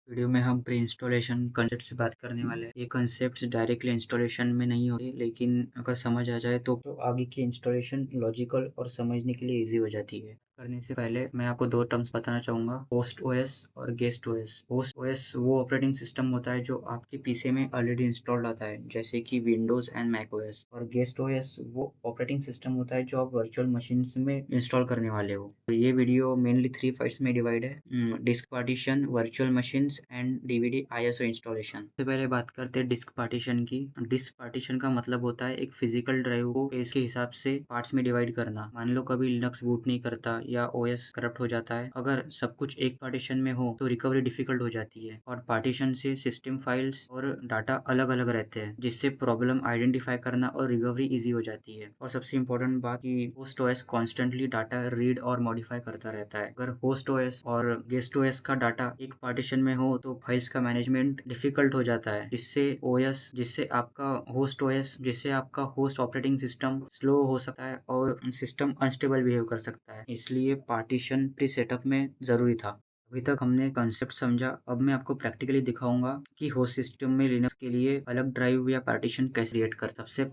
Video में हम pre installation concept से बात करने वाले हैं। ये कंसेप्ट डायरेक्टली इंस्टॉलेशन में नहीं होते, लेकिन अगर समझ आ जाए तो आगे की इंस्टॉलेशन लॉजिकल और समझने के लिए इजी हो जाती है। करने से पहले मैं आपको दो टर्म्स बताना चाहूँगा, होस्ट ओएस और गेस्ट ओएस। होस्ट ओएस वो ऑपरेटिंग सिस्टम होता है जो आपके पीसी में ऑलरेडी इंस्टॉल्ड आता है, जैसे कि विंडोज एंड मैक ओएस। और गेस्ट ओएस वो ऑपरेटिंग सिस्टम होता है जो आप वर्चुअल मशीन में इंस्टॉल करने वाले हो। तो ये वीडियो मेनली 3 पार्ट्स में डिवाइड है, disk partition, virtual machines and DVD ISO installation. सबसे पहले बात करते हैं डिस्क पार्टीशन की। डिस्क पार्टीशन का मतलब होता है एक फिजिकल ड्राइव को पेज के हिसाब से पार्ट्स में डिवाइड करना। मान लो कभी लिनक्स बूट नहीं करता या ओएस करप्ट हो जाता है, अगर सब कुछ एक पार्टीशन में हो तो रिकवरी डिफिकल्ट हो जाती है। और पार्टीशन से सिस्टम फाइल्स और डाटा अलग अलग रहते हैं, जिससे प्रॉब्लम आइडेंटिफाई करना और रिकवरी इजी हो जाती है। और सबसे इम्पोर्टेंट बात कि host OS constantly data read और मॉडिफाई करता रहता है। अगर होस्ट ओएस और गेस्ट ओएस का डाटा एक पार्टीशन में हो तो फाइल्स का मैनेजमेंट डिफिकल्ट हो जाता है, जिससे आपका होस्ट ऑपरेटिंग सिस्टम स्लो हो सकता है और सिस्टम अनस्टेबल बिहेव कर सकता है। इसलिए पार्टीशन प्री सेटअप में जरूरी था। अभी तक हमने कॉन्सेप्ट समझा, अब मैं आपको प्रैक्टिकली दिखाऊंगा कि होस्ट सिस्टम में लिनक्स के लिए अलग ड्राइव या पार्टीशन कैसे क्रिएट कर। सबसे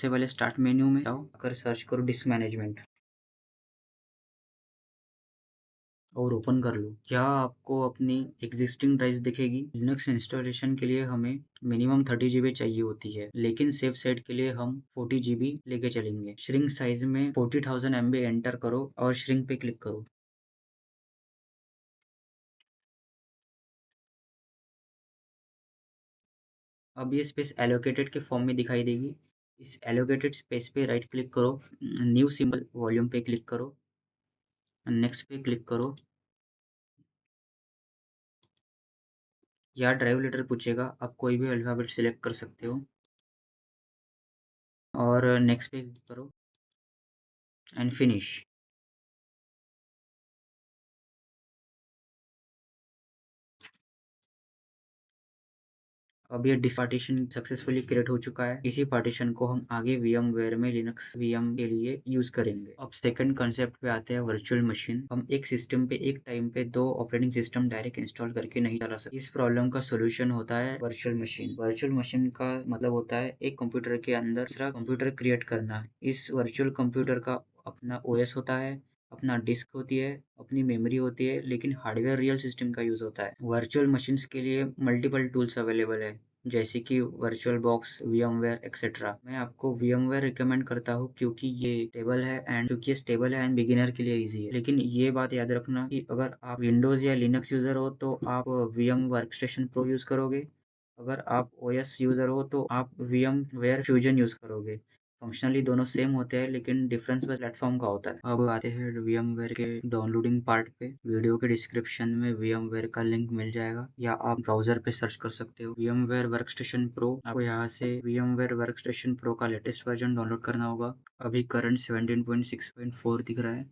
पहले स्टार्ट मेन्यू में जाओ, अगर सर्च करो डिस्क मैनेजमेंट और ओपन कर लो। क्या आपको अपनी एग्जिस्टिंग ड्राइव दिखेगी? लिनक्स इंस्टॉलेशन के लिए हमें मिनिमम 30 GB चाहिए होती है, लेकिन सेफ साइड के लिए हम 40 GB लेके चलेंगे। श्रिंक साइज में 40,000 MB एंटर करो और श्रिंक पे क्लिक करो। अब ये स्पेस एलोकेटेड के फॉर्म में दिखाई देगी। इस एलोकेटेड स्पेस पे राइट क्लिक करो, न्यू सिंबल वॉल्यूम पे क्लिक करो, नेक्स्ट पे क्लिक करो। या ड्राइव लेटर पूछेगा, आप कोई भी अल्फाबेट सिलेक्ट कर सकते हो और नेक्स्ट पे क्लिक करो एंड फिनिश। अब ये डिस्क पार्टीशन सक्सेसफुली क्रिएट हो चुका है। इसी पार्टीशन को हम आगे VMware में लिनक्स VM के लिए यूज करेंगे। अब सेकंड कंसेप्ट पे आते हैं, वर्चुअल मशीन। हम एक सिस्टम पे एक टाइम पे दो ऑपरेटिंग सिस्टम डायरेक्ट इंस्टॉल करके नहीं चला सकते। इस प्रॉब्लम का सोल्यूशन होता है वर्चुअल मशीन। वर्चुअल मशीन का मतलब होता है एक कंप्यूटर के अंदर दूसरा कंप्यूटर क्रिएट करना। इस वर्चुअल कंप्यूटर का अपना OS होता है, अपना डिस्क होती है, अपनी मेमोरी होती है, लेकिन हार्डवेयर रियल सिस्टम का यूज होता है। वर्चुअल मशीन्स के लिए मल्टीपल टूल्स अवेलेबल है, जैसे कि वर्चुअल बॉक्स, VMware एक्सेट्रा। मैं आपको VMware रिकमेंड करता हूँ क्योंकि ये स्टेबल है एंड बिगिनर के लिए इजी है। लेकिन ये बात याद रखना कि अगर आप विंडोज या लिनक्स यूजर हो तो आप VM वर्कस्टेशन प्रो यूज करोगे। अगर आप OS यूजर हो तो आप VMware फ्यूजन यूज करोगे। फंक्शनली दोनों सेम होते हैं, लेकिन डिफरेंस बस प्लेटफॉर्म का होता है। अब आते हैं VMware के डाउनलोडिंग पार्ट पे। वीडियो के डिस्क्रिप्शन में VMware का लिंक मिल जाएगा या आप ब्राउजर पे सर्च कर सकते हो VMware वर्कस्टेशन प्रो। आपको यहाँ से VMware वर्कस्टेशन प्रो का लेटेस्ट वर्जन डाउनलोड करना होगा। अभी करंट 17.6.4 दिख रहा है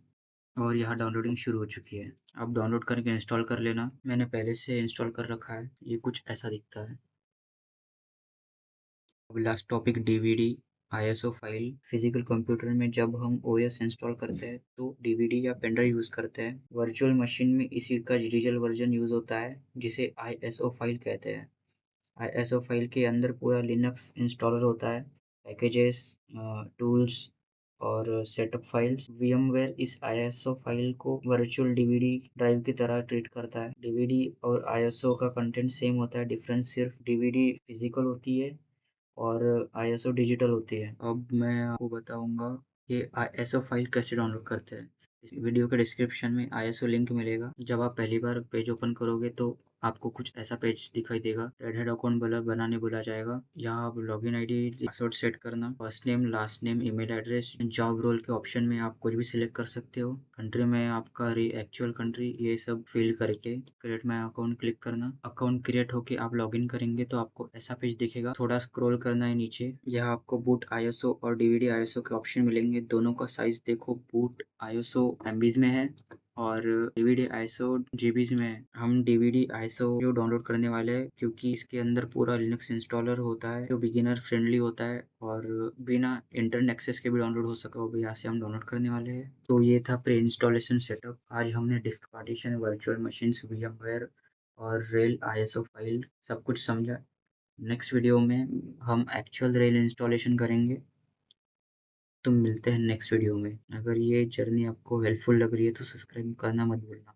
और यहाँ डाउनलोडिंग शुरू हो चुकी है। आप डाउनलोड करके इंस्टॉल कर लेना। मैंने पहले से इंस्टॉल कर रखा है। ये कुछ ऐसा दिखता है। अब last topic, DVD ISO file. Physical computer में जब हम ओएस इंस्टॉल करते हैं तो डीवीडी या पेनड्राइव यूज करते हैं। वर्चुअल मशीन में इसी का डिजिटल वर्जन यूज होता है, जिसे आईएसओ फाइल कहते हैं। आईएसओ फाइल के अंदर पूरा लिनक्स इंस्टॉलर होता है, पैकेजेस, टूल्स और सेटअप फाइल्स। VMware इस आईएसओ फाइल को वर्चुअल डीवीडी ड्राइव की तरह ट्रीट करता है। डीवीडी और आईएसओ का कंटेंट सेम होता है, डिफरेंस सिर्फ डीवीडी फिजिकल होती है और आईएसओ डिजिटल होती है। अब मैं आपको बताऊंगा कि आईएसओ फाइल कैसे डाउनलोड करते हैं। इस वीडियो के डिस्क्रिप्शन में आईएसओ लिंक मिलेगा। जब आप पहली बार पेज ओपन करोगे तो आपको कुछ ऐसा पेज दिखाई देगा। रेड हेड अकाउंट बनाने बोला जाएगा। यहाँ आप लॉगिन आईडी, पासवर्ड सेट करना, first name, last name, email address. Job role के ऑप्शन में आप कुछ भी सिलेक्ट कर सकते हो। कंट्री में आपका एक्चुअल कंट्री, ये सब फिल करके क्रिएट माई अकाउंट क्लिक करना। अकाउंट क्रिएट होके आप लॉगिन करेंगे तो आपको ऐसा पेज दिखेगा। थोड़ा स्क्रॉल करना है नीचे, यहाँ आपको बूट आईएसओ और डीवीडी आईएसओ के ऑप्शन मिलेंगे। दोनों का साइज देखो, बूट आईएसओ MBs में है और डीवीडी आईएसओ जीबीज में है। हम डीवीडी आईएसओ जो डाउनलोड करने वाले हैं, क्योंकि इसके अंदर पूरा लिनक्स इंस्टॉलर होता है जो बिगिनर फ्रेंडली होता है और बिना इंटरनेट एक्सेस के भी डाउनलोड हो सका। वो यहाँ से हम डाउनलोड करने वाले हैं। तो ये था प्री इंस्टॉलेशन सेटअप। आज हमने disk partition, virtual machines, VMware और रेल आईएसओ फाइल सब कुछ समझा। नेक्स्ट वीडियो में हम एक्चुअल रेल इंस्टॉलेशन करेंगे। तो मिलते हैं नेक्स्ट वीडियो में। अगर ये जर्नी आपको हेल्पफुल लग रही है तो सब्सक्राइब करना मत भूलना।